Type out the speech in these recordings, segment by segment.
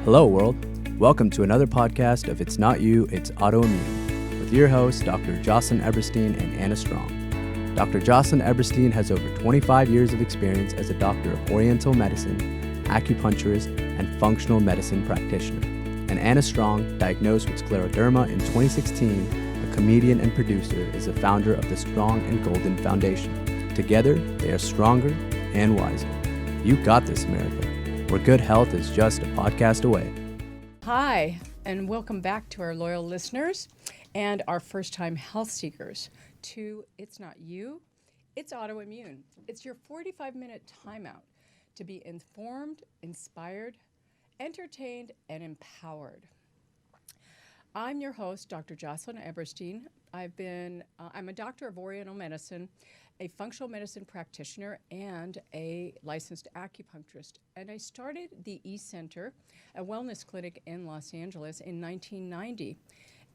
Hello, world. Welcome to another podcast of It's Not You, It's Autoimmune, with your hosts, Dr. Jocelyne Eberstein and Anna Strong. Dr. Jocelyne Eberstein has over 25 years of experience as a doctor of Oriental medicine, acupuncturist, and functional medicine practitioner. And Anna Strong, diagnosed with scleroderma in 2016, a comedian and producer, is the founder of the Strong and Golden Foundation. Together, they are stronger and wiser. You got this, America, where good health is just a podcast away. Hi, and welcome back to our loyal listeners and our first-time health seekers to It's Not You, It's Autoimmune. It's your 45-minute timeout to be informed, inspired, entertained, and empowered. I'm your host, Dr. Jocelyne Eberstein. I'm a doctor of Oriental medicine, a functional medicine practitioner, and a licensed acupuncturist. And I started the E-Center, a wellness clinic in Los Angeles in 1990.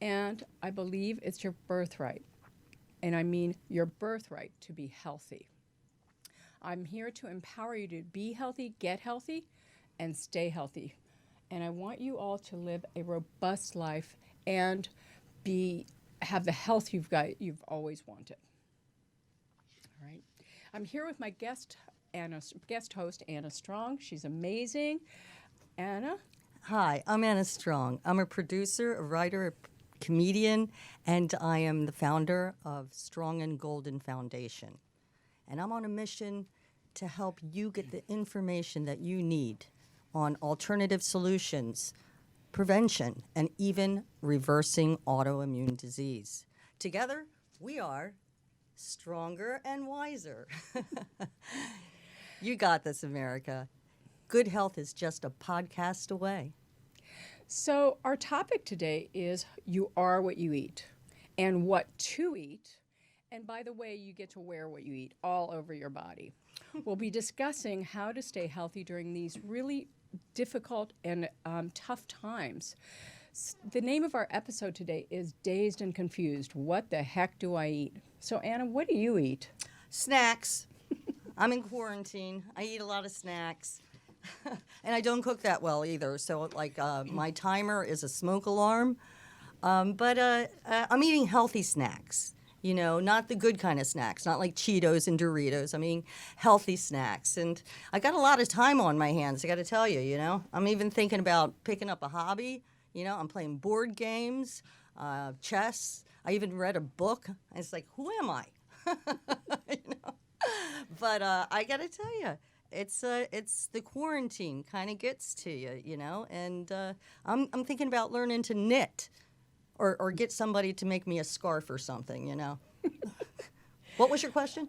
And I believe it's your birthright. And I mean your birthright to be healthy. I'm here to empower you to be healthy, get healthy, and stay healthy. And I want you all to live a robust life and have the health you've always wanted. All right. I'm here with my guest host, Anna Strong. She's amazing. Anna? Hi, I'm Anna Strong. I'm a producer, a writer, a comedian, and I am the founder of Strong and Golden Foundation. And I'm on a mission to help you get the information that you need on alternative solutions, prevention, and even reversing autoimmune disease. Together, we are stronger and wiser. You got this, America. Good health is just a podcast away. So our topic today is you are what you eat and what to eat. And by the way, you get to wear what you eat all over your body. We'll be discussing how to stay healthy during these really difficult and tough times. The name of our episode today is Dazed and Confused. What the heck do I eat? So Anna, what do you eat? Snacks. I'm in quarantine. I eat a lot of snacks. And I don't cook that well either. So my timer is a smoke alarm. But I'm eating healthy snacks. You know, not the good kind of snacks, not like Cheetos and Doritos. I mean, healthy snacks. And I got a lot of time on my hands, I got to tell you, you know. I'm even thinking about picking up a hobby. You know, I'm playing board games, chess. I even read a book. And it's like, who am I? You know? But I got to tell you, it's the quarantine kind of gets to you, you know. And I'm thinking about learning to knit. Or get somebody to make me a scarf or something, you know. What was your question?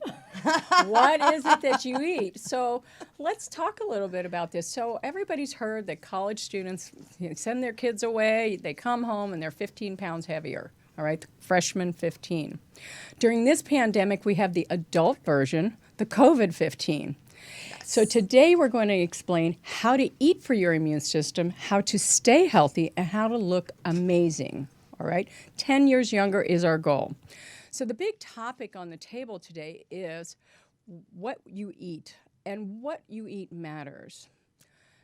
What is it that you eat? So let's talk a little bit about this. So everybody's heard that college students send their kids away, they come home, and they're 15 pounds heavier, all right? Freshman 15. During this pandemic, we have the adult version, the COVID-15. So today we're going to explain how to eat for your immune system, how to stay healthy, and how to look amazing. All right, 10 years younger is our goal. So the big topic on the table today is what you eat, and what you eat matters.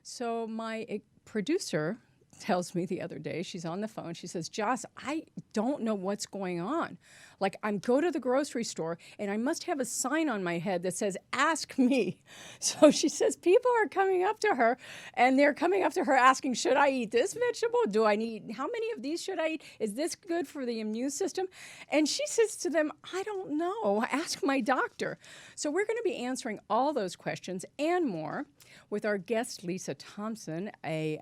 So my producer tells me the other day, she's on the phone, she says, Joss, I don't know what's going on. Like, I go to the grocery store, and I must have a sign on my head that says, ask me. So she says, people are coming up to her, and they're coming up to her asking, should I eat this vegetable? How many of these should I eat? Is this good for the immune system? And she says to them, I don't know. Ask my doctor. So we're going to be answering all those questions and more with our guest, Lisa Thompson, a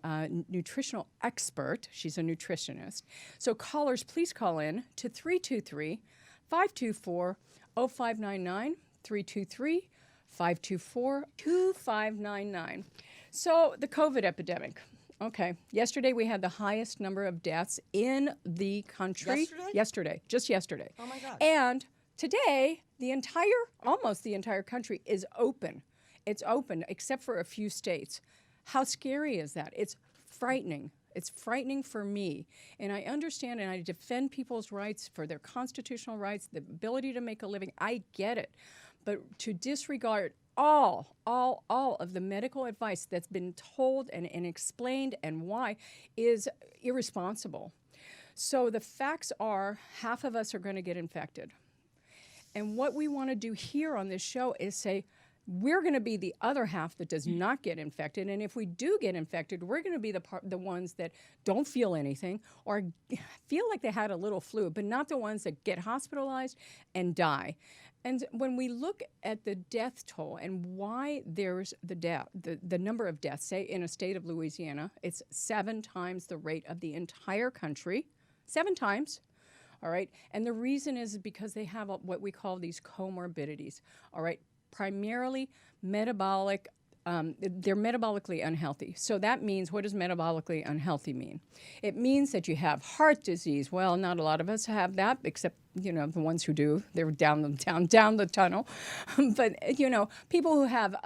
nutritional expert. She's a nutritionist. So callers, please call in to 323-524-0599, 323-524-2599. So the COVID epidemic. Okay. Yesterday we had the highest number of deaths in the country. Just yesterday. Oh my God. And today, almost the entire country is open. It's open except for a few states. How scary is that? It's frightening. It's frightening for me. And I understand and I defend people's rights for their constitutional rights, the ability to make a living. I get it. But to disregard all of the medical advice that's been told and explained and why is irresponsible. So the facts are half of us are going to get infected. And what we want to do here on this show is say, we're going to be the other half that does not get infected. And if we do get infected, we're going to be the ones that don't feel anything or feel like they had a little flu, but not the ones that get hospitalized and die. And when we look at the death toll and why there's the number of deaths, say in a state of Louisiana, it's 7 times the rate of the entire country, 7 times. All right. And the reason is because they have what we call these comorbidities. All right. Primarily metabolic, they're metabolically unhealthy. So that means, what does metabolically unhealthy mean? It means that you have heart disease. Well, not a lot of us have that, except, the ones who do. They're down the tunnel. But, people who have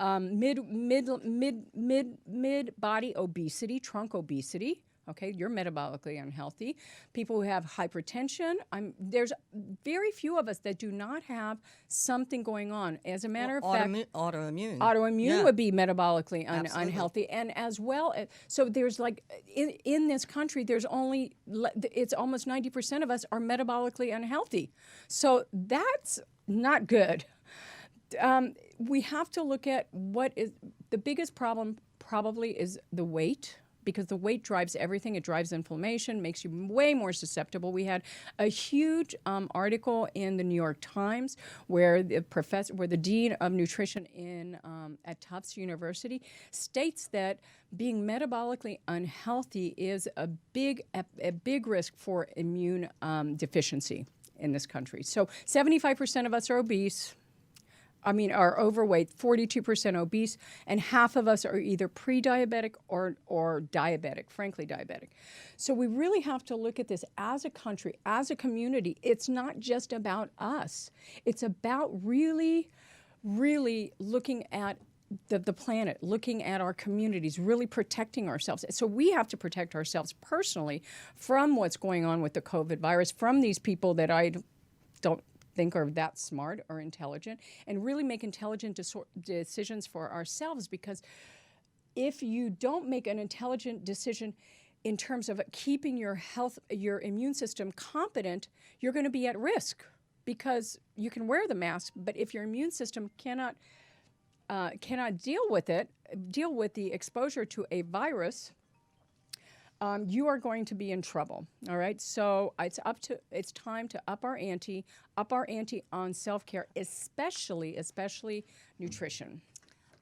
mid body obesity, trunk obesity. Okay, you're metabolically unhealthy. People who have hypertension, there's very few of us that do not have something going on. As a matter of fact, autoimmune. Autoimmune would be metabolically unhealthy, and as well. So there's in this country, there's it's almost 90% of us are metabolically unhealthy. So that's not good. We have to look at what is the biggest problem. Probably is the weight. Because the weight drives everything. It drives inflammation, makes you way more susceptible. We had a huge article in the New York Times where the dean of nutrition at Tufts University states that being metabolically unhealthy is a big risk for immune deficiency in this country. So 75% of us are obese. Are overweight, 42% obese, and half of us are either pre-diabetic or diabetic, frankly diabetic. So we really have to look at this as a country, as a community. It's not just about us. It's about really, really looking at the planet, looking at our communities, really protecting ourselves. So we have to protect ourselves personally from what's going on with the COVID virus, from these people that I don't think are that smart or intelligent, and really make intelligent decisions for ourselves. Because if you don't make an intelligent decision in terms of keeping your immune system competent, you're going to be at risk, because you can wear the mask, but if your immune system cannot deal with the exposure to a virus, you are going to be in trouble. All right. So it's time to up our ante on self-care, especially nutrition.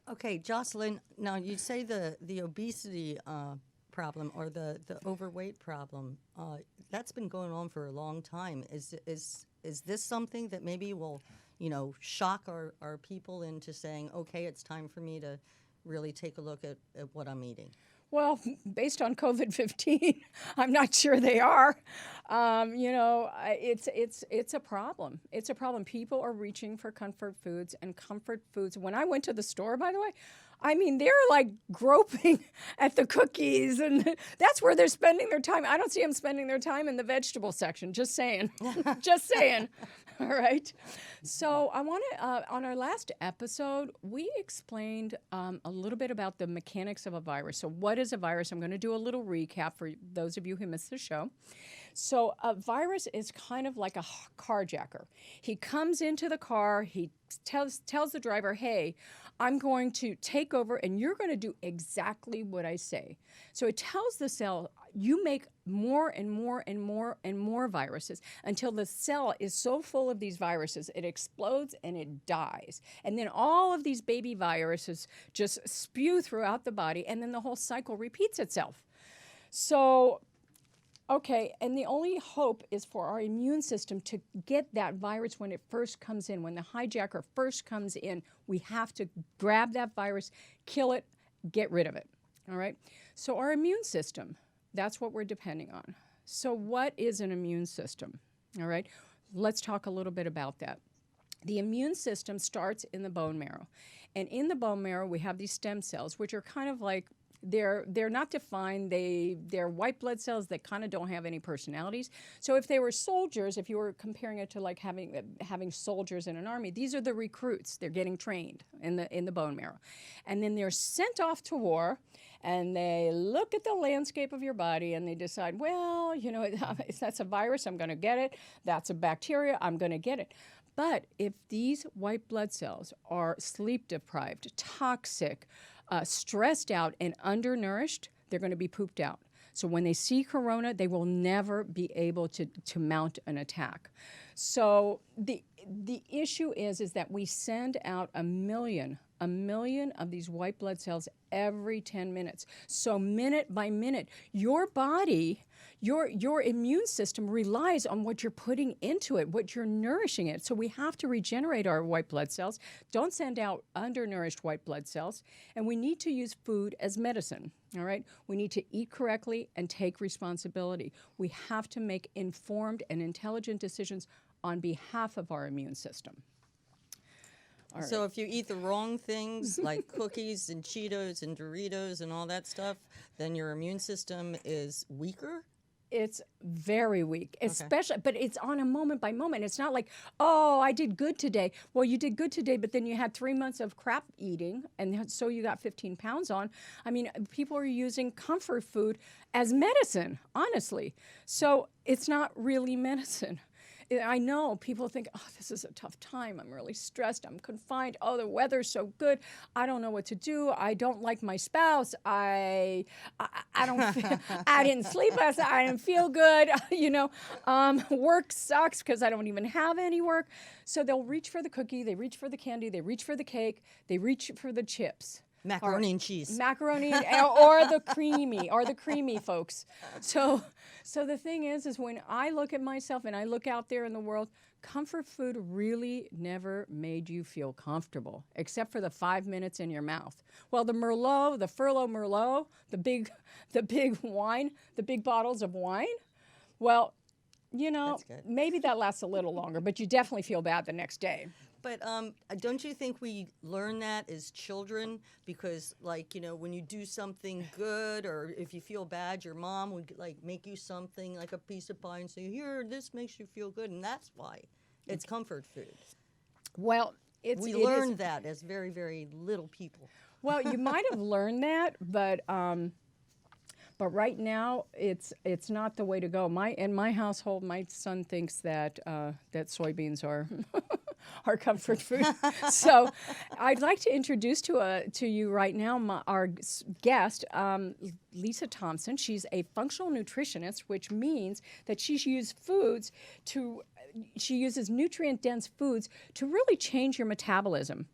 Okay, Jocelyne. Now you say the obesity problem or the overweight problem that's been going on for a long time. Is this something that maybe will shock our people into saying, okay, it's time for me to really take a look at what I'm eating? Well, based on COVID-19, I'm not sure they are. It's a problem. It's a problem. People are reaching for comfort foods, and comfort foods. When I went to the store, by the way, they're like groping at the cookies, and that's where they're spending their time. I don't see them spending their time in the vegetable section. Just saying. Just saying. All right. So I want to, on our last episode, we explained a little bit about the mechanics of a virus. So what is a virus? I'm going to do a little recap for those of you who missed the show. So a virus is kind of like a carjacker. He comes into the car, he tells the driver, hey, I'm going to take over and you're going to do exactly what I say. So it tells the cell, you make more and more and more and more viruses until the cell is so full of these viruses, it explodes and it dies. And then all of these baby viruses just spew throughout the body, and then the whole cycle repeats itself. So okay, and the only hope is for our immune system to get that virus when it first comes in. When the hijacker first comes in, we have to grab that virus, kill it, get rid of it, all right? So our immune system, that's what we're depending on. So what is an immune system, all right? Let's talk a little bit about that. The immune system starts in the bone marrow. And in the bone marrow, we have these stem cells, which are kind of like they're not defined. They're white blood cells that kind of don't have any personalities. So if they were soldiers, if you were comparing it to like having soldiers in an army, these are the recruits. They're getting trained in the bone marrow, and then they're sent off to war. And they look at the landscape of your body and they decide, well, you know, if that's a virus, I'm going to get it. That's a bacteria, I'm going to get it. But if these white blood cells are sleep deprived, toxic, stressed out, and undernourished, they're going to be pooped out. So when they see corona, they will never be able to mount an attack. So the issue is that we send out a million of these white blood cells every 10 minutes. So minute by minute, your body, your immune system relies on what you're putting into it, what you're nourishing it. So we have to regenerate our white blood cells. Don't send out undernourished white blood cells. And we need to use food as medicine, all right? We need to eat correctly and take responsibility. We have to make informed and intelligent decisions on behalf of our immune system. So if you eat the wrong things like cookies and Cheetos and Doritos and all that stuff, then your immune system is weaker? It's very weak, especially, but it's on a moment by moment. It's not like, oh, I did good today. Well, you did good today, but then you had 3 months of crap eating, and so you got 15 pounds on. I mean, people are using comfort food as medicine, honestly. So it's not really medicine. I know people think, oh, this is a tough time. I'm really stressed. I'm confined. Oh, the weather's so good. I don't know what to do. I don't like my spouse. I don't. I didn't sleep last night. I didn't feel good. You know, work sucks because I don't even have any work. So they'll reach for the cookie. They reach for the candy. They reach for the cake. They reach for the chips. Macaroni and cheese. Macaroni or the creamy folks. So the thing is when I look at myself and I look out there in the world, comfort food really never made you feel comfortable, except for the 5 minutes in your mouth. Well, the Merlot, the Furlough Merlot, the big wine, the big bottles of wine, well, you know, maybe that lasts a little longer, but you definitely feel bad the next day. But don't you think we learn that as children? Because, like, you know, when you do something good or if you feel bad, your mom would, like, make you something like a piece of pie and say, here, this makes you feel good. And that's why it's comfort food. Well, we learned that as very, very little people. Well, you might have learned that, but right now it's not the way to go. In my household, my son thinks that soybeans are our comfort food. So I'd like to introduce to you right now our guest, Lisa Thompson. She's a functional nutritionist, which means that she uses nutrient-dense foods to really change your metabolism.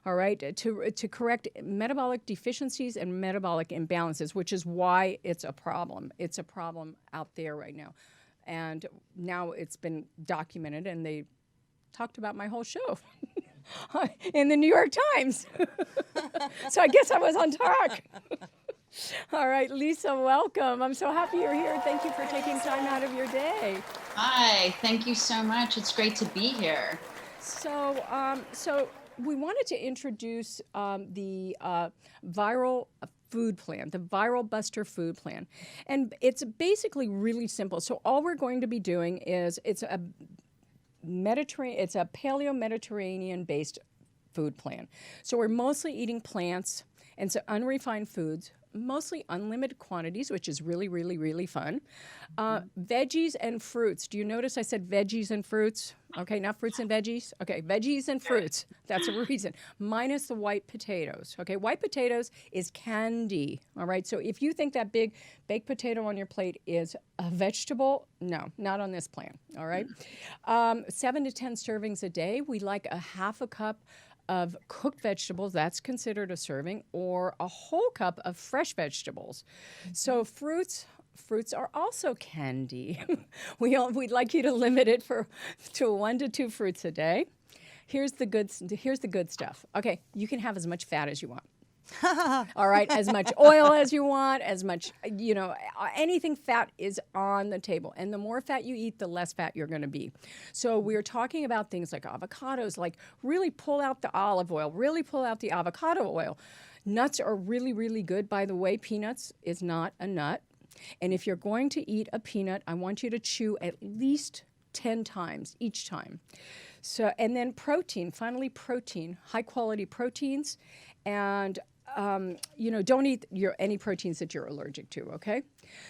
All right, to correct metabolic deficiencies and metabolic imbalances, which is why it's a problem. It's a problem out there right now. And now it's been documented, and they talked about my whole show in the New York Times. So I guess I was on track. All right, Lisa, welcome. I'm so happy you're here. Thank you for taking time out of your day. Hi, thank you so much. It's great to be here. So we wanted to introduce the viral food plan, the Viral Buster food plan. And it's basically really simple. So all we're going to be doing is it's a Paleo-Mediterranean-based food plan. So we're mostly eating plants and so unrefined foods, mostly unlimited quantities, which is really, really, really fun. Veggies and fruits. Do you notice I said veggies and fruits? Okay, not fruits and veggies. Okay, veggies and fruits. That's a reason. Minus the white potatoes. Okay, white potatoes is candy. All right, so if you think that big baked potato on your plate is a vegetable, no, not on this plan. All right, 7 to 10 servings a day. We like a half a cup of cooked vegetables, that's considered a serving, or a whole cup of fresh vegetables. So fruits are also candy. We'd like you to limit it to 1 to 2 fruits a day. Here's the good stuff. Okay, you can have as much fat as you want. All right, as much oil as you want, as much, anything fat is on the table. And the more fat you eat, the less fat you're going to be. So we're talking about things like avocados, like really pull out the olive oil, really pull out the avocado oil. Nuts are really, really good. By the way, peanuts is not a nut. And if you're going to eat a peanut, I want you to chew at least 10 times each time. So, and then protein, finally protein, high quality proteins, and don't eat any proteins that you're allergic to, okay?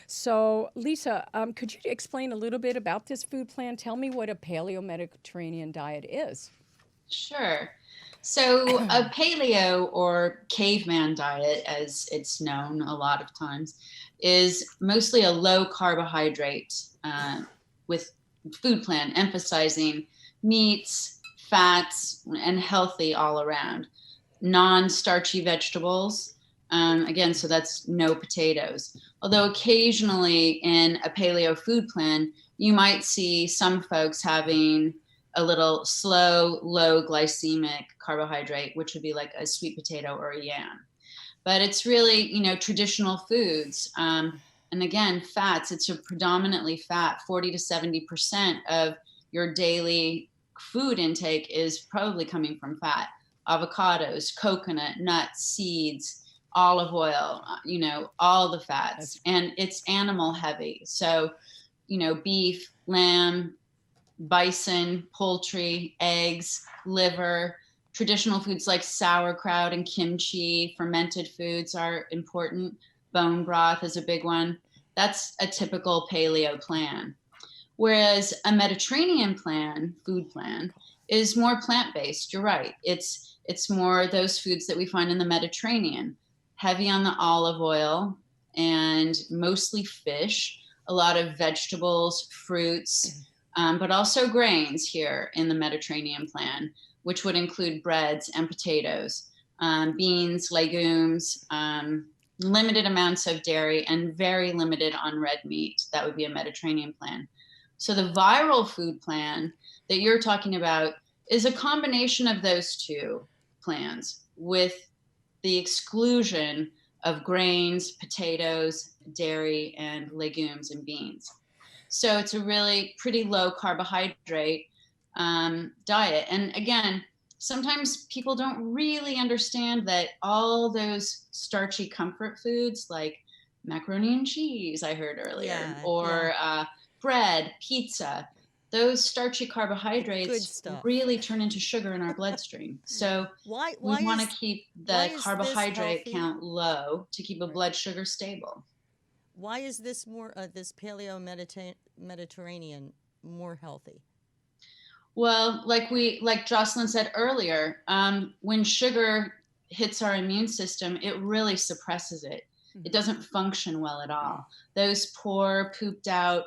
So, Lisa, could you explain a little bit about this food plan? Tell me what a paleo-Mediterranean diet is. Sure. So a paleo or caveman diet, as it's known a lot of times, is mostly a low carbohydrate with food plan emphasizing meats, fats, and healthy all around. Non-starchy vegetables, again, so that's no potatoes. Although occasionally in a paleo food plan, you might see some folks having a little slow, low glycemic carbohydrate, which would be like a sweet potato or a yam. But it's really, traditional foods. And again, fats, it's a predominantly fat. 40 to 70% of your daily food intake is probably coming from fat. Avocados, coconut, nuts, seeds, olive oil, all the fats. And it's animal heavy. So, beef, lamb, bison, poultry, eggs, liver. Traditional foods like sauerkraut and kimchi, fermented foods are important. Bone broth is a big one. That's a typical paleo plan. Whereas a Mediterranean food plan, is more plant-based. You're right. It's more those foods that we find in the Mediterranean, heavy on the olive oil and mostly fish, a lot of vegetables, fruits, but also grains here in the Mediterranean plan, which would include breads and potatoes, beans, legumes, limited amounts of dairy, and very limited on red meat. That would be a Mediterranean plan. So the viral food plan that you're talking about is a combination of those two plans with the exclusion of grains, potatoes, dairy, and legumes and beans. So it's a really pretty low carbohydrate diet. And again, sometimes people don't really understand that all those starchy comfort foods like macaroni and cheese, I heard earlier, bread, pizza, those starchy carbohydrates really turn into sugar in our bloodstream. So we want to keep the carbohydrate count low to keep a blood sugar stable. Why is this more this paleo Mediterranean more healthy? Well, like Jocelyne said earlier, when sugar hits our immune system, it really suppresses it. Mm-hmm. It doesn't function well at all. Those poor, pooped out,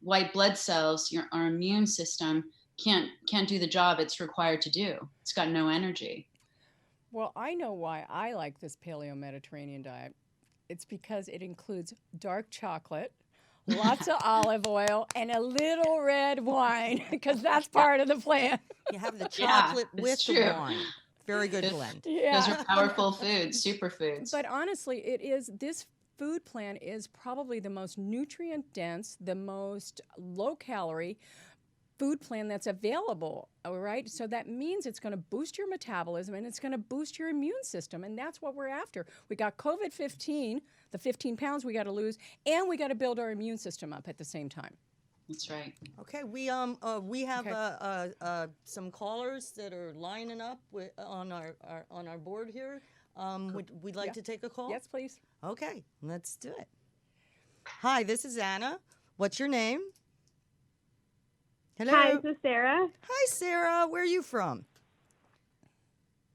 white blood cells, our immune system can't do the job it's required to do. It's got no energy. Well, I know why I like this paleo Mediterranean diet. It's because it includes dark chocolate, lots of olive oil, and a little red wine, because that's part of the plan. You have the chocolate with the wine. Very good blend. Yeah. Those are powerful foods, superfoods. But honestly, this food plan is probably the most nutrient dense, the most low calorie food plan that's available, all right? So that means it's going to boost your metabolism and it's going to boost your immune system, and that's what we're after. We got COVID-15, the 15 pounds we got to lose, and we got to build our immune system up at the same time. That's right. Okay, we have some callers that are lining up on our board here. Would we like to take a call? Yes, please. Okay, let's do it. Hi, this is Anna. What's your name? Hello. Hi, this is Sarah. Hi, Sarah. Where are you from?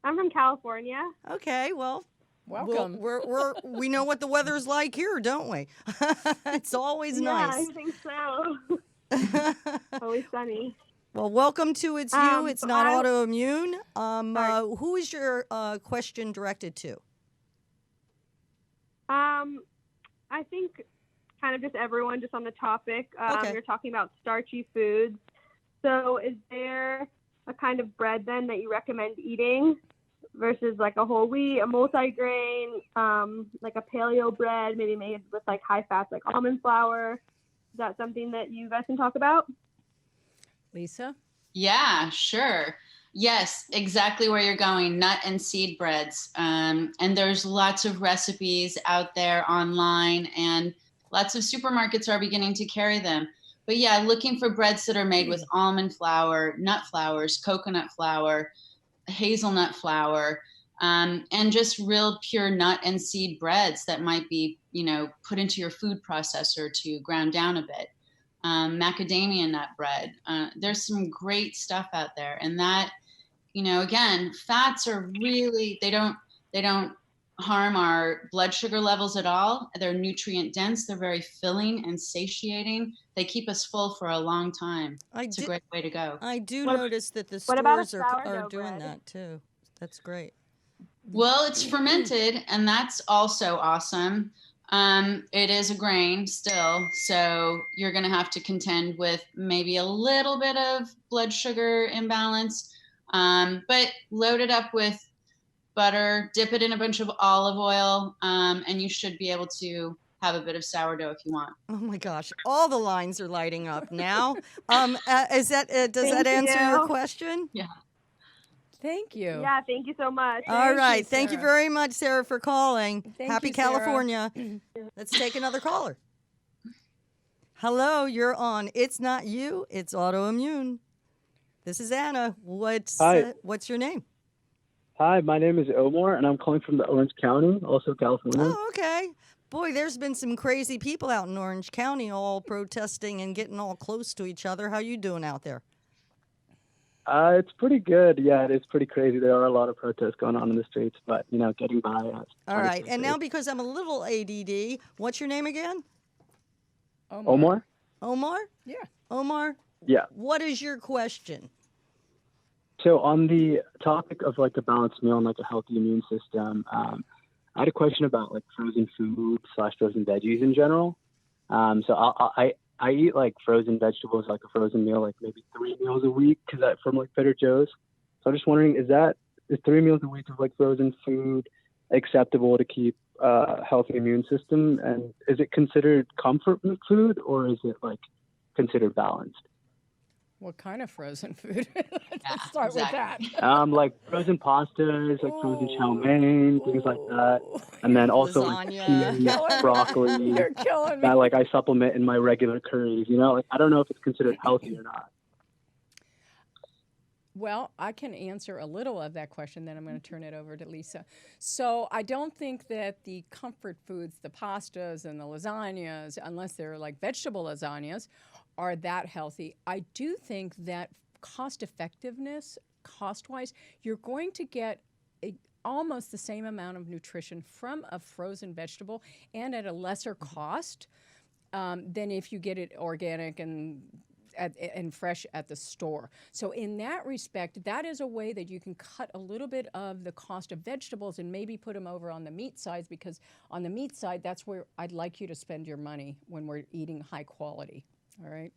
I'm from California. Okay, well, welcome. We know what the weather's like here, don't we? It's always nice. Yeah, I think so. Always sunny. Well, welcome to It's You. It's not autoimmune. Who is your question directed to? I think kind of just everyone, just on the topic. You're talking about starchy foods. So is there a kind of bread then that you recommend eating versus like a whole wheat, a multigrain, like a paleo bread, maybe made with like high fats like almond flour? Is that something that you guys can talk about? Lisa? Yeah, sure. Yes, exactly where you're going. Nut and seed breads. And there's lots of recipes out there online, and lots of supermarkets are beginning to carry them. But yeah, looking for breads that are made with almond flour, nut flours, coconut flour, hazelnut flour, and just real pure nut and seed breads that might be, put into your food processor to ground down a bit. Macadamia nut bread. There's some great stuff out there, and that, again, fats are really, they don't harm our blood sugar levels at all. They're nutrient dense. They're very filling and satiating. They keep us full for a long time. It's a great way to go. I do notice that the What about a stores are sourdough doing bread? that too. That's great. Well, it's fermented, and that's also awesome. It is a grain still, so you're going to have to contend with maybe a little bit of blood sugar imbalance, but load it up with butter, dip it in a bunch of olive oil, and you should be able to have a bit of sourdough if you want. Oh my gosh, all the lines are lighting up now. Does that answer your question? Yeah. Thank you. Yeah, thank you so much. All right. Sarah. Thank you very much, Sarah, for calling. Thank Happy you, Sarah. California. Let's take another caller. Hello, you're on It's Not You, It's Autoimmune. This is Anna. Hi. What's your name? Hi, my name is Omar, and I'm calling from the Orange County, also California. Oh, okay. Boy, there's been some crazy people out in Orange County all protesting and getting all close to each other. How you doing out there? It's pretty good. Yeah, it is pretty crazy. There are a lot of protests going on in the streets, but, getting by. All right. And now because I'm a little ADD, what's your name again? Omar? Omar? Yeah. Omar? Yeah. What is your question? So on the topic of, a balanced meal and, a healthy immune system, I had a question about, frozen food / frozen veggies in general. So I eat frozen vegetables, a frozen meal, maybe 3 meals a week from Trader Joe's. So I'm just wondering, is 3 meals a week of frozen food acceptable to keep a healthy immune system? And is it considered comfort food, or is it considered balanced? What kind of frozen food? Let's start with that. Frozen pastas, frozen chow mein, things like that. And then also Lasagna. peas, broccoli. You're killing me. That I supplement in my regular curries. I don't know if it's considered healthy or not. Well, I can answer a little of that question, then I'm going to turn it over to Lisa. So I don't think that the comfort foods, the pastas and the lasagnas, unless they're vegetable lasagnas, are that healthy. I do think that cost effectiveness, cost-wise, you're going to get almost the same amount of nutrition from a frozen vegetable and at a lesser cost than if you get it organic and fresh at the store. So in that respect, that is a way that you can cut a little bit of the cost of vegetables and maybe put them over on the meat side, because on the meat side, that's where I'd like you to spend your money when we're eating high quality. All right.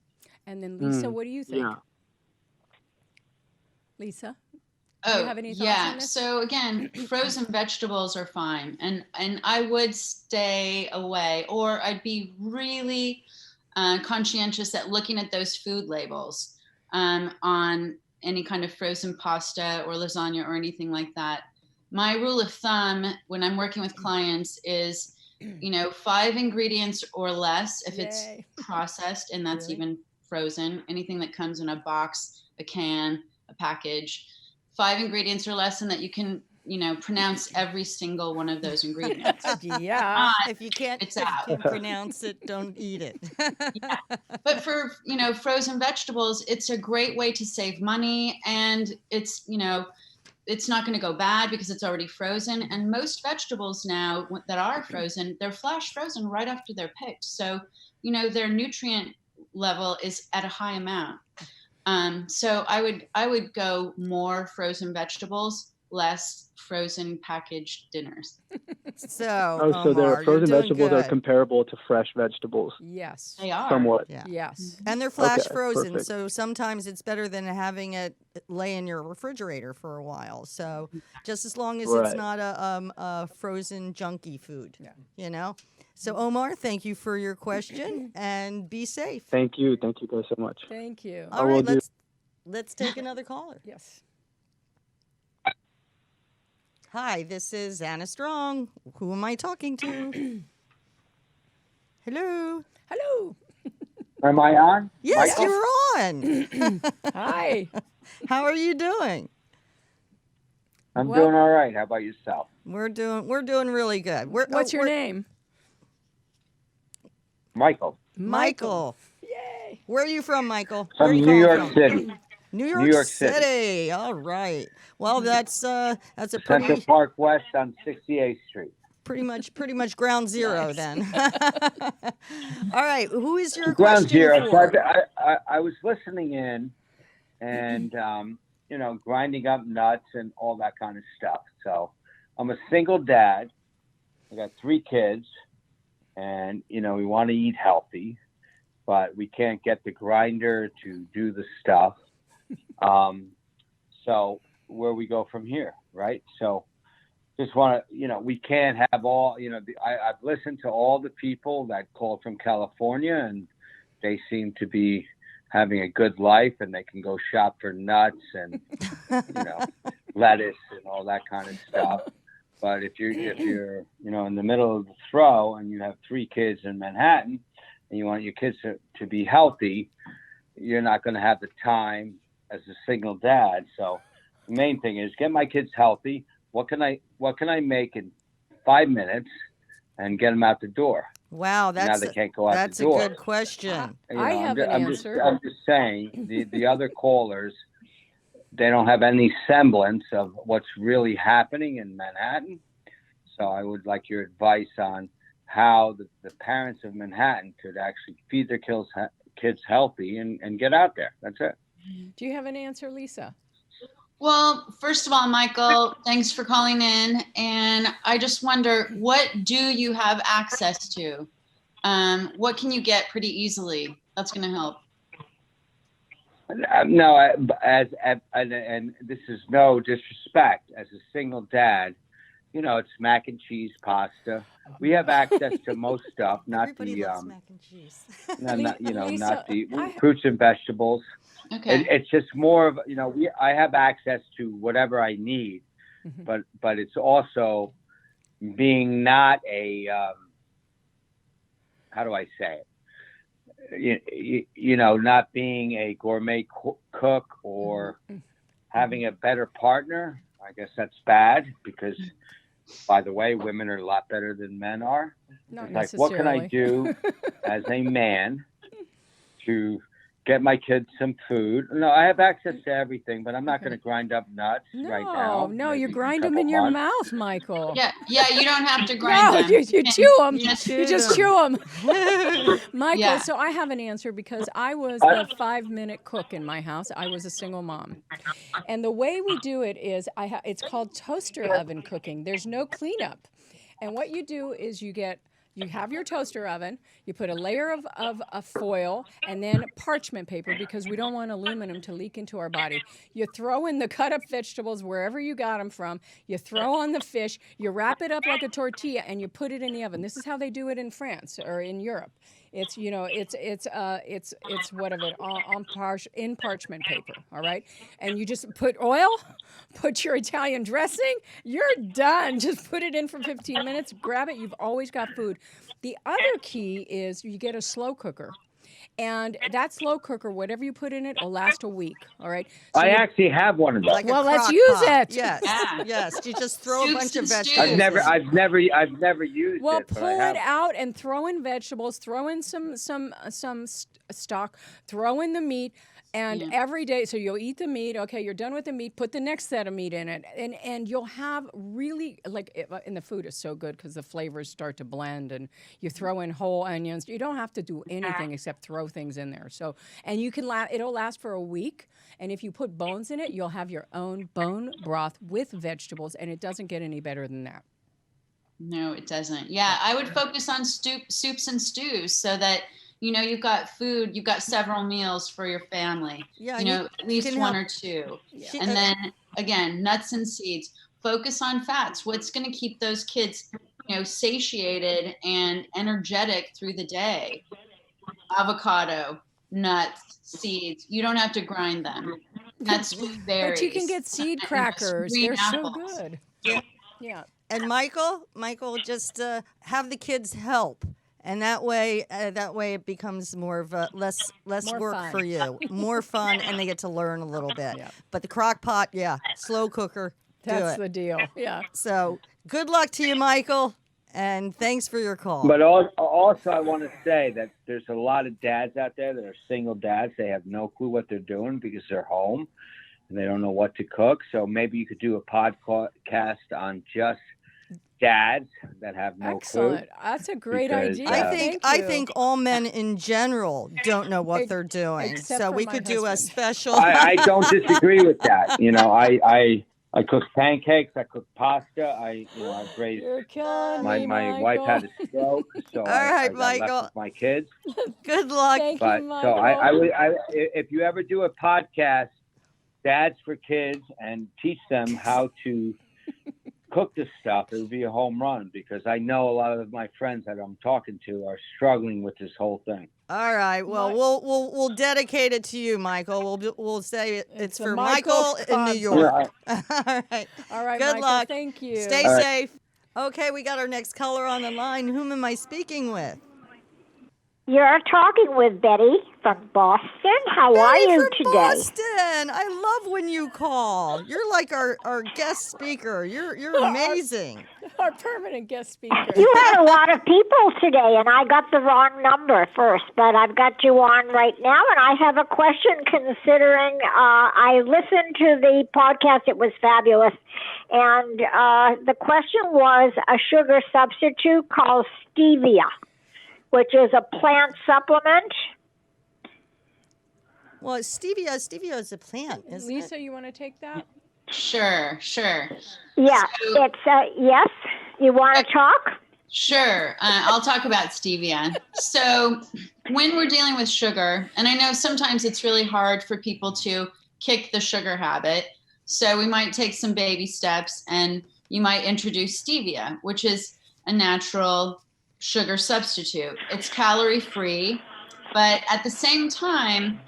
And then Lisa, what do you think? Yeah. Lisa? Do you have any thoughts on this? So again, frozen vegetables are fine. And I would stay away, or I'd be really conscientious at looking at those food labels on any kind of frozen pasta or lasagna or anything like that. My rule of thumb when I'm working with clients is 5 ingredients or less if it's processed, and that's even frozen. Anything that comes in a box, a can, a package, 5 ingredients or less, and that you can, pronounce every single one of those ingredients. Yeah. If you can't pronounce it, don't eat it. Yeah. But for, frozen vegetables, it's a great way to save money, and it's not going to go bad because it's already frozen. And most vegetables now that are frozen, they're flash frozen right after they're picked. So, their nutrient level is at a high amount. So I would go more frozen vegetables, less frozen packaged dinners. So their frozen vegetables good. are comparable to fresh vegetables. Yes. They are. Somewhat. Yeah. Yes. And they're flash Okay, frozen, perfect. so sometimes it's better than having it lay in your refrigerator for a while. So just as long as it's Right. not a frozen junky food, Yeah. So Omar, thank you for your question, and be safe. Thank you. Thank you guys so much. Thank you. All will right, do. let's take another caller. Yes. Hi, this is Anna Strong. Who am I talking to? Hello. Hello. Am I on? Yes, Michael? you're on. Hi. How are you doing? I'm Well- doing all right. How about yourself? We're doing really good. What's your name? Michael. Michael. Yay. Where are you from, Michael? Where are From you New calling York from? City. New York York City. City. All right. Well, that's a Central pretty Park West on 68th Street. pretty much ground zero then. All right. Who is your Ground question zero. for? So I was listening in and, grinding up nuts and all that kind of stuff. So I'm a single dad. I got 3 kids and, we want to eat healthy, but we can't get the grinder to do the stuff. So where we go from here, right? So just want to, we can't have all, I've listened to all the people that called from California and they seem to be having a good life and they can go shop for nuts and, lettuce and all that kind of stuff. But if you're, in the middle of the throw and you have 3 kids in Manhattan and you want your kids to be healthy, you're not going to have the time as a single dad. So the main thing is get my kids healthy. What can I make in 5 minutes and get them out the door? Wow, Now they can't go out the door. That's a good question. I have an answer. I'm just saying the other callers, they don't have any semblance of what's really happening in Manhattan. So I would like your advice on how the parents of Manhattan could actually feed their kids healthy and get out there. That's it. Do you have an answer, Lisa? Well, first of all, Michael, thanks for calling in. And I just wonder, what do you have access to? What can you get pretty easily? That's going to help. No, and this is no disrespect. As a single dad, it's mac and cheese pasta. We have access to most stuff, not Everybody the loves mac and cheese. not Lisa, the fruits and vegetables. Okay. It's just more of I have access to whatever I need, but it's also being not a how do I say it? Not being a gourmet cook or having a better partner. I guess that's bad because, by the way, women are a lot better than men are. Not It's like, what can I do as a man to get my kids some food? No, I have access to everything, but I'm not going to grind up nuts right now. No, you Maybe grind a them in couple your months. mouth, Michael. Yeah, you don't have to grind No, them. you chew them. You You just chew them. Michael, Yeah. so I have an answer because I was the 5-minute cook in my house. I was a single mom. And the way we do it is it's called toaster oven cooking. There's no cleanup. And what you do is you have your toaster oven, you put a layer of foil and then parchment paper because we don't want aluminum to leak into our body. You throw in the cut up vegetables wherever you got them from, you throw on the fish, you wrap it up like a tortilla and you put it in the oven. This is how they do it in France or in Europe. It's what of it in parchment paper, all right? And you just put oil, put your Italian dressing, you're done. Just put it in for 15 minutes, grab it, you've always got food. The other key is you get a slow cooker. And that slow cooker, whatever you put in it, will last a week. All right. So I actually have one of those. Like a Well, let's crock use pot. it. Yes, Yeah. yes. You just throw a Soups bunch of and vegetables. stews. I've never used well, it. But pull I have. it out and throw in vegetables, throw in some stock, throw in the meat, and every day. So you'll eat the meat. Okay, you're done with the meat. Put the next set of meat in it, and you'll have really and the food is so good because the flavors start to blend, and you throw in whole onions. You don't have to do anything except throw things in there. So and you can it'll last for a week. And if you put bones in it, you'll have your own bone broth with vegetables, and it doesn't get any better than that. No, it doesn't. Yeah, I would focus on soups and stews so that you've got food, you've got several meals for your family. Yeah, At least one or two. Yeah. And then again, nuts and seeds. Focus on fats. What's going to keep those kids, satiated and energetic through the day? Avocado, nuts, seeds. You don't have to grind them. That's berries. But you can get seed crackers. Green They're so apples. good. Yeah. And Michael, just have the kids help, and that way it becomes more of a less More work fun. for you, more fun, and they get to learn a little bit. Yep. But the crock pot, slow cooker, That's do it. the deal. Yeah. So good luck to you, Michael, and thanks for your call. But also, I want to say that there's a lot of dads out there that are single dads. They have no clue what they're doing because they're home and they don't know what to cook. So maybe you could do a podcast on just dads that have no Excellent. clue. That's a great Because, idea. I think all men in general don't know what they're doing. Except So for we my could do a husband. special. I don't disagree with that. I cook pancakes. I cook pasta. I've raised You're killing my me, wife had Michael. a stroke, so right, I got Michael. left with my kids. Good luck. Thank But you, so Michael. if you ever do a podcast, dads for kids, and teach them how to cook this stuff, it would be a home run, because I know a lot of my friends that I'm talking to are struggling with this whole thing. All right. Well, we'll dedicate it to you, Michael. We'll say it's a for Michael Michael in New sponsor. York. All right. All right, Good Michael. luck. Thank you. Stay All right. safe. Okay, we got our next caller on the line. Whom am I speaking with? You're talking with Betty from Boston. How are Betty you from today? Boston. I love when you call. You're like our guest speaker. You're amazing. Our permanent guest speaker. You had a lot of people today, and I got the wrong number first, but I've got you on right now, and I have a question considering I listened to the podcast. It was fabulous. And the question was a sugar substitute called stevia, which is a plant supplement. Well, stevia is a plant, isn't Lisa, it? you want to take that? Sure. Yeah, So- it's yes. You want to talk? Sure. I'll talk about stevia. So when we're dealing with sugar, and I know sometimes it's really hard for people to kick the sugar habit. So we might take some baby steps, and you might introduce stevia, which is a natural sugar substitute. It's calorie free, but at the same time,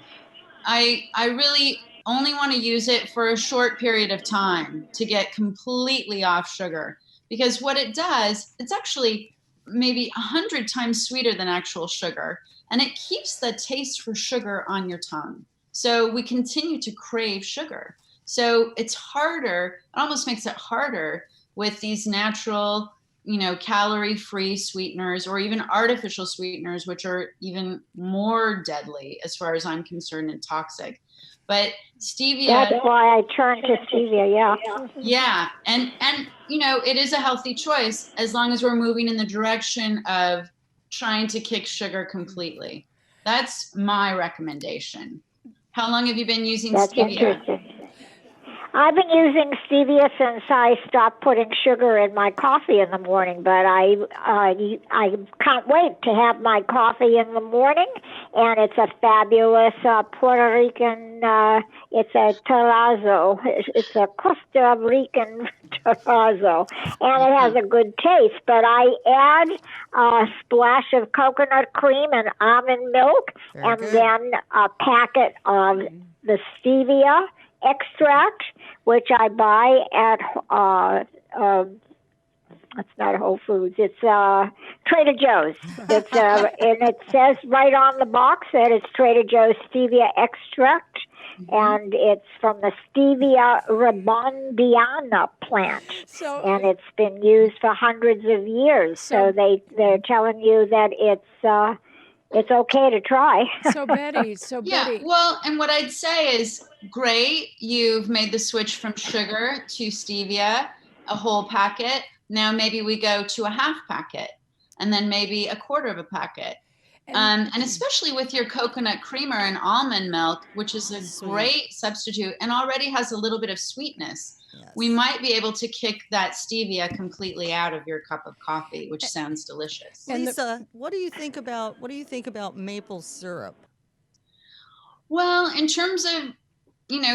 I really only want to use it for a short period of time to get completely off sugar. Because what it does, it's actually maybe 100 times sweeter than actual sugar, and it keeps the taste for sugar on your tongue. So we continue to crave sugar. So it's harder, it almost makes it harder with these natural, calorie-free sweeteners, or even artificial sweeteners, which are even more deadly as far as I'm concerned and toxic. But stevia. That's why I turned to stevia. Yeah. Yeah, and it is a healthy choice as long as we're moving in the direction of trying to kick sugar completely. That's my recommendation. How long have you been using That's stevia? interesting. I've been using stevia since I stopped putting sugar in my coffee in the morning, but I can't wait to have my coffee in the morning, and it's a fabulous Puerto Rican, it's a terrazzo. It's a Costa Rican terrazzo, and it has a good taste, but I add a splash of coconut cream and almond milk, Very and good. then a packet of the stevia extract, which I buy at it's not Whole Foods, it's Trader Joe's. It's and it says right on the box that it's Trader Joe's stevia extract, and it's from the Stevia rebondiana plant, and it's been used for hundreds of years. So they're telling you that it's okay to try. So Betty, Yeah, well, and what I'd say is, great, you've made the switch from sugar to stevia, a whole packet. Now maybe we go to a half packet, and then maybe a quarter of a packet. And especially with your coconut creamer and almond milk, which is a great substitute and already has a little bit of sweetness. Yes. We might be able to kick that stevia completely out of your cup of coffee, which sounds delicious. Lisa, what do you think about maple syrup? Well, in terms of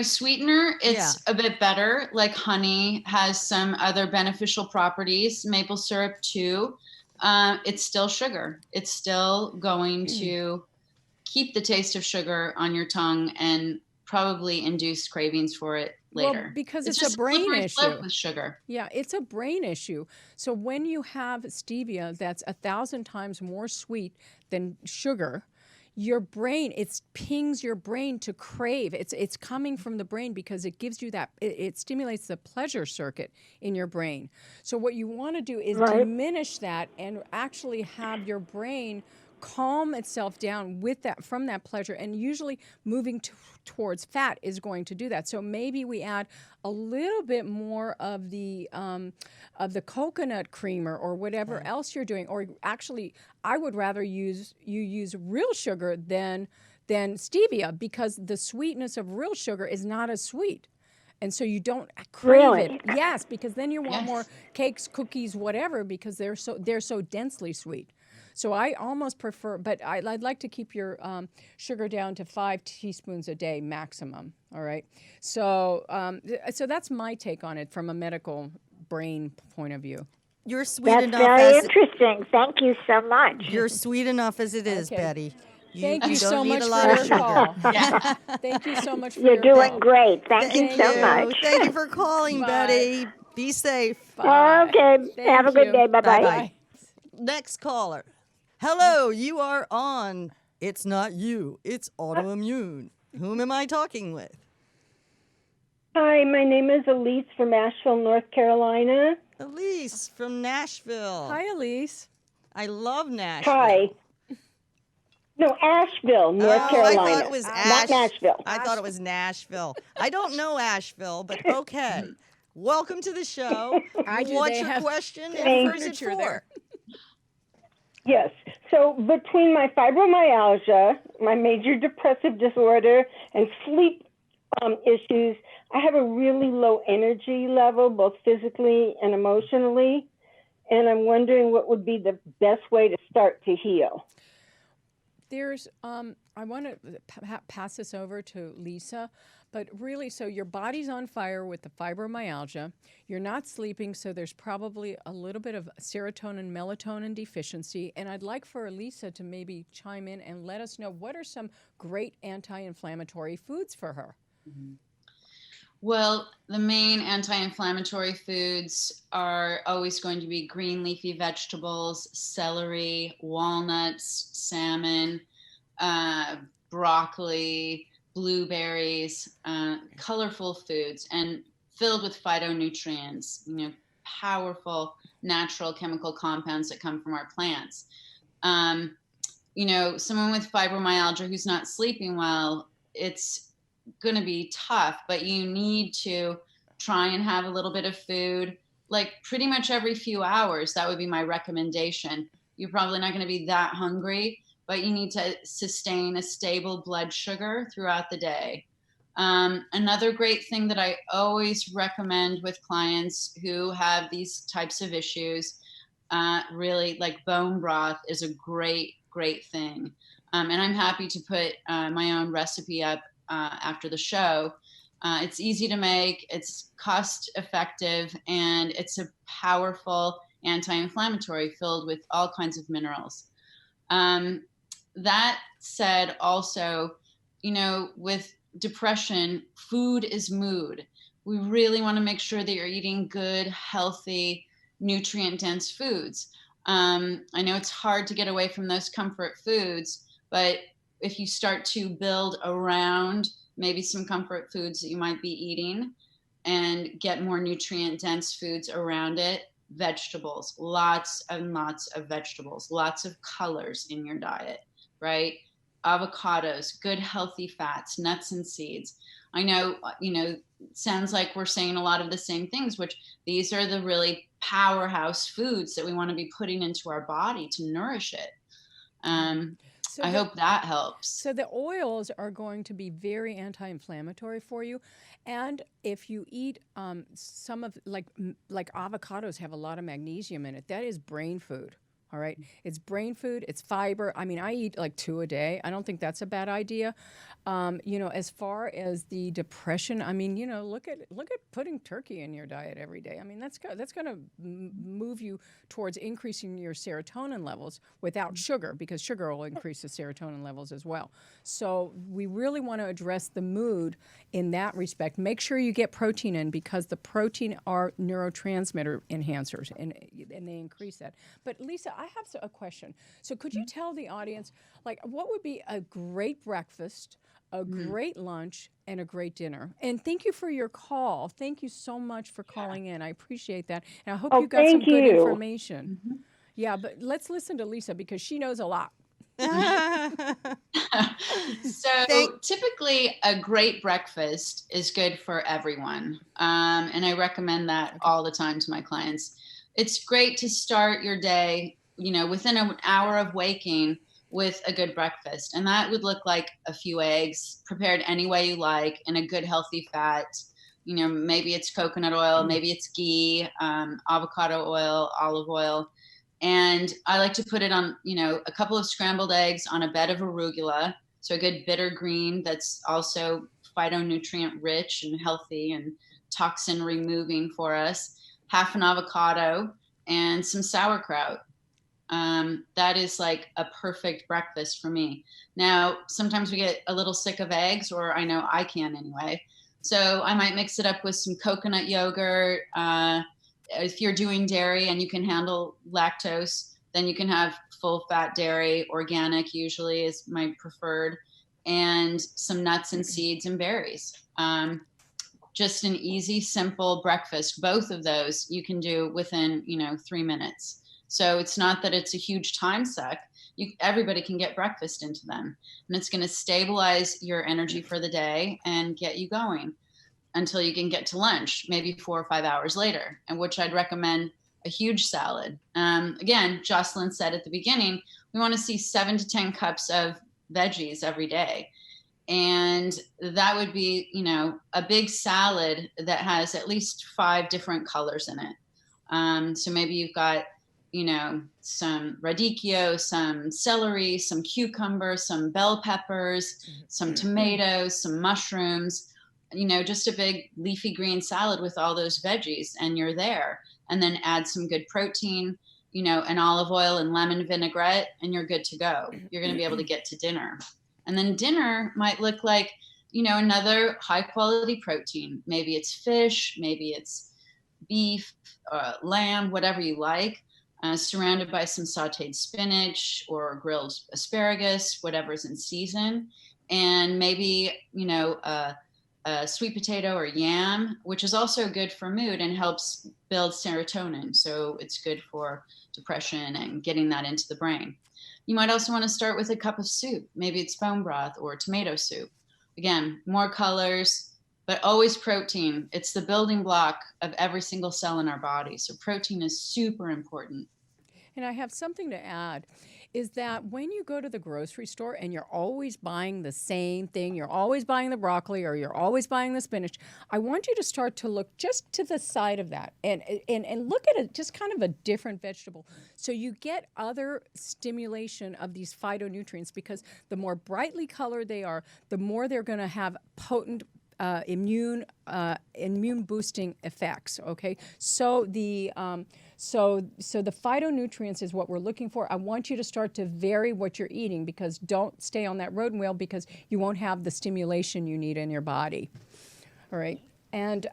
sweetener, it's a bit better. Like honey has some other beneficial properties. Maple syrup too. It's still sugar. It's still going to keep the taste of sugar on your tongue and probably induce cravings for it later. Well, because it's just a brain slippery slope issue with sugar. Yeah, it's a brain issue. So when you have stevia that's 1,000 times more sweet than sugar, your brain, it pings your brain to crave. It's coming from the brain because it gives you that, it stimulates the pleasure circuit in your brain. So what you want to do is diminish that and actually have your brain calm itself down with that, from that pleasure, and usually moving towards fat is going to do that. So maybe we add a little bit more of the coconut creamer or whatever else you're doing. Or actually, I would rather use real sugar than stevia, because the sweetness of real sugar is not as sweet. And so you don't crave it. Yes, because then you want more cakes, cookies, whatever, because they're so densely sweet. So I almost prefer, but I'd like to keep your sugar down to 5 teaspoons a day maximum. All right. So so that's my take on it from a medical brain point of view. You're sweet That's enough. very interesting. Thank you so much. You're sweet enough as it is, Okay. Betty. Thank you don't so need much a for lot of your sugar. call. Thank you so much for You're your doing call. great. Thank you so much. Thank you for calling, Bye. Betty. Be safe. Bye. Okay. Thank Have a good you. day. Bye-bye. Bye-bye. Next caller. Hello, you are on. It's not you. It's autoimmune. Whom am I talking with? Hi, my name is Elise from Asheville, North Carolina. Elise from Nashville. Hi, Elise. I love Nashville. Hi. No, Asheville, North Carolina. I thought it was not Nashville. I thought it was Nashville. I don't know Asheville, but okay. Welcome to the show. What's your question and who's it for? Yes. So between my fibromyalgia, my major depressive disorder, and sleep issues, I have a really low energy level, both physically and emotionally. And I'm wondering what would be the best way to start to heal. There's, I want to pass this over to Lisa, but really, so your body's on fire with the fibromyalgia. You're not sleeping, so there's probably a little bit of serotonin, melatonin deficiency. And I'd like for Lisa to maybe chime in and let us know what are some great anti-inflammatory foods for her. Mm-hmm. Well, the main anti-inflammatory foods are always going to be green leafy vegetables, celery, walnuts, salmon, broccoli, blueberries, colorful foods, and filled with phytonutrients, powerful natural chemical compounds that come from our plants. Someone with fibromyalgia who's not sleeping well, it's going to be tough, but you need to try and have a little bit of food, like pretty much every few hours. That would be my recommendation. You're probably not going to be that hungry, but you need to sustain a stable blood sugar throughout the day. Another great thing that I always recommend with clients who have these types of issues, really like bone broth is a great thing. And I'm happy to put my own recipe up after the show. It's easy to make, it's cost effective, and it's a powerful anti-inflammatory filled with all kinds of minerals. That said, also, with depression, food is mood. We really want to make sure that you're eating good, healthy, nutrient-dense foods. I know it's hard to get away from those comfort foods, but if you start to build around maybe some comfort foods that you might be eating and get more nutrient dense foods around it, vegetables, lots and lots of vegetables, lots of colors in your diet, right? Avocados, good healthy fats, nuts and seeds. I know, sounds like we're saying a lot of the same things, which these are the really powerhouse foods that we want to be putting into our body to nourish it. I hope that helps. So the oils are going to be very anti-inflammatory for you. And if you eat some of, like avocados have a lot of magnesium in it. That is brain food. All right. It's brain food, it's fiber. I mean, I eat like 2 a day. I don't think that's a bad idea. As far as the depression, I mean, look at putting turkey in your diet every day. I mean, that's going to move you towards increasing your serotonin levels without sugar, because sugar will increase the serotonin levels as well. So we really want to address the mood in that respect. Make sure you get protein in, because the protein are neurotransmitter enhancers, and they increase that. But Lisa, I have a question. So could you tell the audience, like, what would be a great breakfast, a great lunch, and a great dinner? And thank you for your call. Thank you so much for calling in. I appreciate that. And I hope you got some good information. Yeah, but let's listen to Lisa, because she knows a lot. So typically a great breakfast is good for everyone. And I recommend that all the time to my clients. It's great to start your day, within an hour of waking, with a good breakfast. And that would look like a few eggs prepared any way you like, in a good healthy fat. Maybe it's coconut oil, maybe it's ghee, avocado oil, olive oil. And I like to put it on, a couple of scrambled eggs on a bed of arugula. So a good bitter green that's also phytonutrient rich and healthy and toxin removing for us. Half an avocado and some sauerkraut. That is like a perfect breakfast for me. Now, sometimes we get a little sick of eggs, or I know I can anyway. So I might mix it up with some coconut yogurt. If you're doing dairy and you can handle lactose, then you can have full fat dairy. Organic usually is my preferred, and some nuts and seeds and berries. Just an easy, simple breakfast. Both of those you can do within, 3 minutes. So it's not that it's a huge time suck. Everybody can get breakfast into them, and it's going to stabilize your energy for the day and get you going until you can get to lunch, maybe 4 or 5 hours later, and which I'd recommend a huge salad. Again, Jocelyne said at the beginning, we want to see 7 to 10 cups of veggies every day. And that would be, a big salad that has at least 5 different colors in it. So maybe you've got, some radicchio, some celery, some cucumber, some bell peppers, some tomatoes, some mushrooms, just a big leafy green salad with all those veggies, and you're there. And then add some good protein, an olive oil and lemon vinaigrette, and you're good to go. You're going to be able to get to dinner. And then dinner might look like, another high quality protein. Maybe it's fish, maybe it's beef, lamb, whatever you like, surrounded by some sauteed spinach or grilled asparagus, whatever's in season. And maybe, a sweet potato or yam, which is also good for mood and helps build serotonin. So it's good for depression and getting that into the brain. You might also want to start with a cup of soup. Maybe it's bone broth or tomato soup. Again, more colors, but always protein. It's the building block of every single cell in our body. So protein is super important. And I have something to add, is that when you go to the grocery store and you're always buying the same thing, you're always buying the broccoli or you're always buying the spinach, I want you to start to look just to the side of that and look at it just kind of a different vegetable. So you get other stimulation of these phytonutrients, because the more brightly colored they are, the more they're going to have potent immune boosting effects. Okay, so the phytonutrients is what we're looking for. I want you to start to vary what you're eating, because don't stay on that road wheel, because you won't have the stimulation you need in your body. All right, and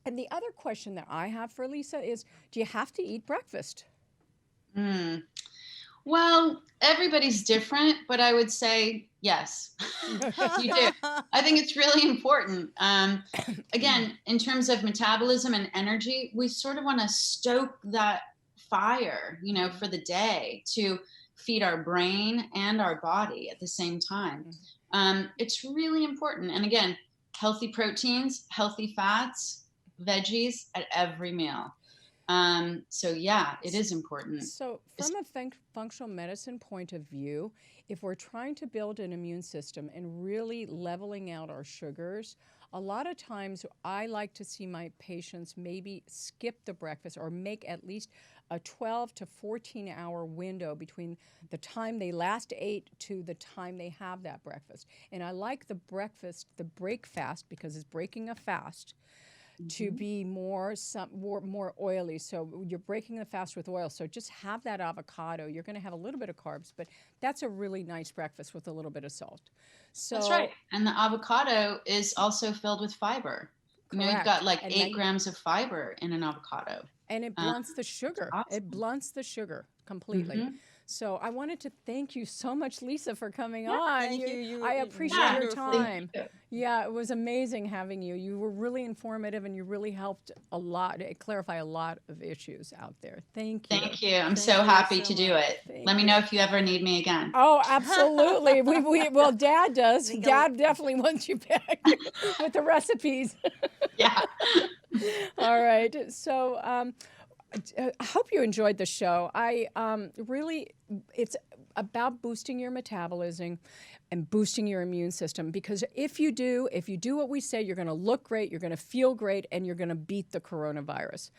the other question that I have for Lisa is, do you have to eat breakfast? Well, everybody's different, but I would say yes, you do. I think it's really important. Again, in terms of metabolism and energy, we sort of want to stoke that fire, for the day, to feed our brain and our body at the same time. It's really important. And again, healthy proteins, healthy fats, veggies at every meal. So yeah, it is important. So from a functional medicine point of view, if we're trying to build an immune system and really leveling out our sugars, a lot of times I like to see my patients maybe skip the breakfast or make at least a 12 to 14 hour window between the time they last ate to the time they have that breakfast. And I like the break fast, because it's breaking a fast, to be more oily. So you're breaking the fast with oil. So just have that avocado. You're going to have a little bit of carbs, but that's a really nice breakfast with a little bit of salt. So that's right. And the avocado is also filled with fiber. You know, you've got like 8 grams of fiber in an avocado. And it blunts the sugar. Awesome. It blunts the sugar completely. So I wanted to thank you so much, Lisa, for coming on. Thank you. I appreciate your wonderful. time. Yeah, it was amazing having you. You were really informative, and you really helped a lot, clarify a lot of issues out there. Thank you. Thank you. I'm so happy to do it. Let me know if you ever need me again. Oh, absolutely. Well, Dad does. Dad definitely wants you back with the recipes. Yeah. All right. So I hope you enjoyed the show. It's about boosting your metabolism and boosting your immune system, because if you do what we say, you're going to look great, you're going to feel great, and you're going to beat the coronavirus.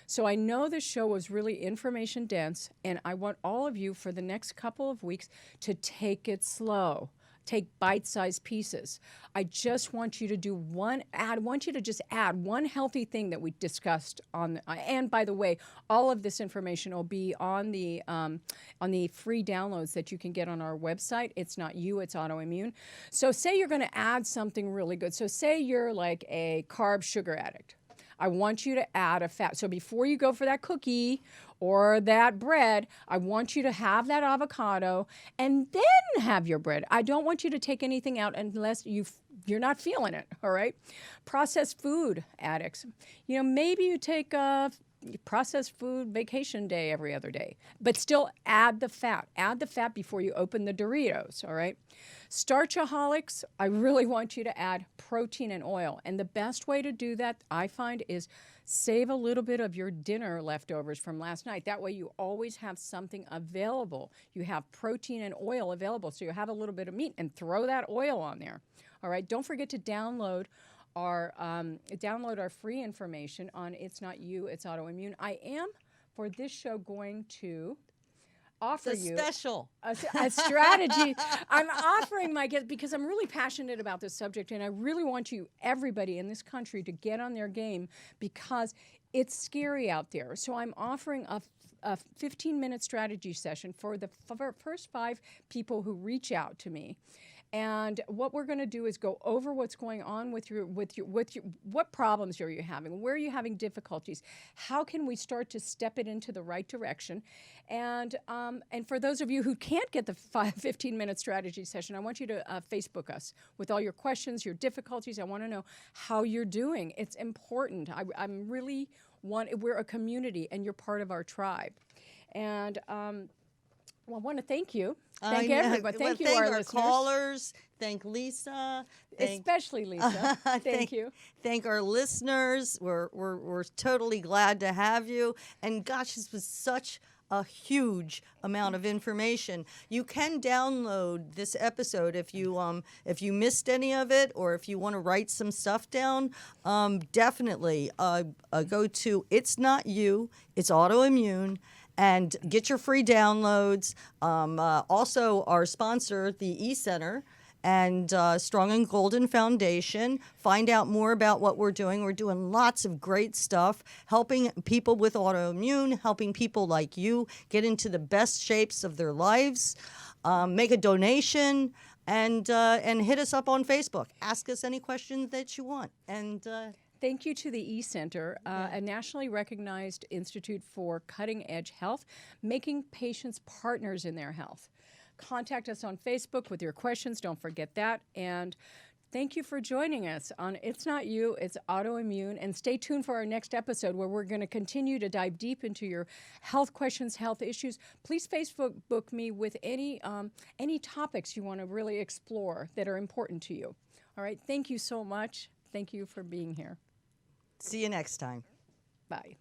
So I know this show was really information dense, and I want all of you for the next couple of weeks to take it slow. Take bite-sized pieces. I just want you to do I want you to just add one healthy thing that we discussed on. And by the way, all of this information will be on the free downloads that you can get on our website. It's not you, it's autoimmune. So say you're going to add something really good. So say you're like a carb sugar addict. I want you to add a fat. So before you go for that cookie or that bread, I want you to have that avocado and then have your bread. I don't want you to take anything out unless you're not feeling it, all right? Processed food addicts. You know, maybe you take a processed food vacation day every other day, but still add the fat. Add the fat before you open the Doritos, all right? Starchaholics, I really want you to add protein and oil. And the best way to do that, I find, is save a little bit of your dinner leftovers from last night. That way you always have something available. You have protein and oil available, so you have a little bit of meat, and throw that oil on there. All right, don't forget to download our free information on It's Not You, It's Autoimmune. I am, for this show, going to offer you a strategy. I'm offering my guests, because I'm really passionate about this subject, and I really want everybody in this country, to get on their game, because it's scary out there. So I'm offering a 15-minute strategy session for the first 5 people who reach out to me. And what we're going to do is go over what's going on with your what problems are you having, where are you having difficulties, how can we start to step it into the right direction, and for those of you who can't get the 15-minute strategy session, I want you to Facebook us with all your questions, your difficulties. I want to know how you're doing. It's important. We're a community, and you're part of our tribe, and. Well, I want to thank you. Thank everybody. Thank you, our listeners. Callers. Thank Lisa. Especially Lisa. Thank you. Thank our listeners. We're totally glad to have you. And gosh, this was such a huge amount of information. You can download this episode if you missed any of it, or if you want to write some stuff down. Definitely go to It's Not You, It's Autoimmune, and get your free downloads. Also, our sponsor, the eCenter, and Strong and Golden Foundation. Find out more about what we're doing. We're doing lots of great stuff, helping people with autoimmune, helping people like you get into the best shapes of their lives. Make a donation, and hit us up on Facebook. Ask us any questions that you want. And thank you to the eCenter, a nationally recognized institute for cutting-edge health, making patients partners in their health. Contact us on Facebook with your questions. Don't forget that. And thank you for joining us on It's Not You, It's Autoimmune. And stay tuned for our next episode, where we're going to continue to dive deep into your health questions, health issues. Please Facebook me with any topics you want to really explore that are important to you. All right. Thank you so much. Thank you for being here. see you next time. Bye.